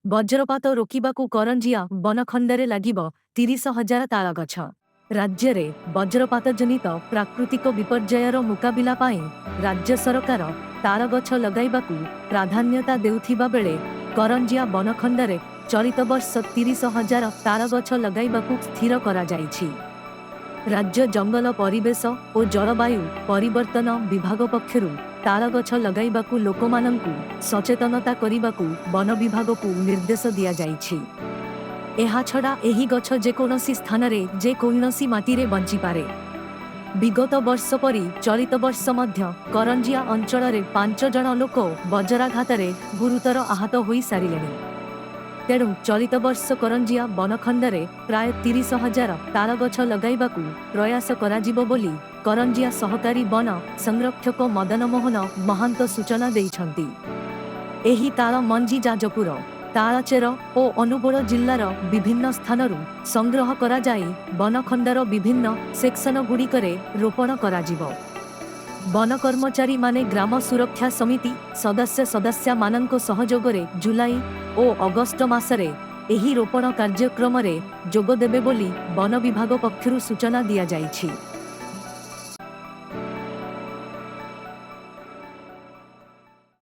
ବଜ୍ରପାତ ରୋକିବାକୁ କରଞ୍ଜିଆ ବନଖଣ୍ଡରେ ଲାଗିବ 30,000 ତାଳଗଛ। ରାଜ୍ୟରେ ବଜ୍ରପାତଜନିତ ପ୍ରାକୃତିକ ବିପର୍ଯ୍ୟୟର ମୁକାବିଲା ପାଇଁ ରାଜ୍ୟ ସରକାର ତାଳଗଛ ଲଗାଇବାକୁ ପ୍ରାଧାନ୍ୟତା ଦେଉଥିବା ବେଳେ କରଞ୍ଜିଆ ବନଖଣ୍ଡରେ ଚଳିତ ବର୍ଷ 30,000 ତାଳଗଛ ଲଗାଇବାକୁ ସ୍ଥିର କରାଯାଇଛି। ରାଜ୍ୟ ଜଙ୍ଗଲ ପରିବେଶ ଓ ଜଳବାୟୁ ପରିବର୍ତ୍ତନ ବିଭାଗ ପକ୍ଷରୁ ତାଳଗଛ ଲଗାଇବାକୁ ଲୋକମାନଙ୍କୁ ସଚେତନତା କରିବାକୁ ବନ ବିଭାଗକୁ ନିର୍ଦ୍ଦେଶ ଦିଆଯାଇଛି। ଏହାଛଡ଼ା ଏହି ଗଛ ଯେକୌଣସି ସ୍ଥାନରେ ଯେକୌଣସି ମାଟିରେ ବଞ୍ଚିପାରେ। ବିଗତ ବର୍ଷ ପରି ଚଳିତ ବର୍ଷ ମଧ୍ୟ କରଞ୍ଜିଆ ଅଞ୍ଚଳରେ 5 ଜଣ ଲୋକ ବଜ୍ରାଘାତରେ ଗୁରୁତର ଆହତ ହୋଇସାରିଲେଣି। ତେଣୁ ଚଳିତ ବର୍ଷ କରଞ୍ଜିଆ ବନଖଣ୍ଡରେ ପ୍ରାୟ 30,000 ତାଳଗଛ ଲଗାଇବାକୁ ପ୍ରୟାସ କରାଯିବ ବୋଲି କରଞ୍ଜିଆ ସହକାରୀ ବନ ସଂରକ୍ଷକ ମଦନ ମୋହନ ମହାନ୍ତ ସୂଚନା ଦେଇଛନ୍ତି। ଏହି ତାଳ ମଞ୍ଜି ଯାଜପୁର, ତାଳଚେର ଓ ଅନୁଗୁଳ ଜିଲ୍ଲାର ବିଭିନ୍ନ ସ୍ଥାନରୁ ସଂଗ୍ରହ କରାଯାଇ ବନଖଣ୍ଡର ବିଭିନ୍ନ ସେକ୍ସନଗୁଡ଼ିକରେ ରୋପଣ କରାଯିବ। ବନ କର୍ମଚାରୀମାନେ ଗ୍ରାମ ସୁରକ୍ଷା ସମିତି ସଦସ୍ୟମାନଙ୍କ ସହଯୋଗରେ ଜୁଲାଇ ଓ ଅଗଷ୍ଟ ମାସରେ ଏହି ରୋପଣ କାର୍ଯ୍ୟକ୍ରମରେ ଯୋଗଦେବେ ବୋଲି ବନ ବିଭାଗ ପକ୍ଷରୁ ସୂଚନା ଦିଆଯାଇଛି।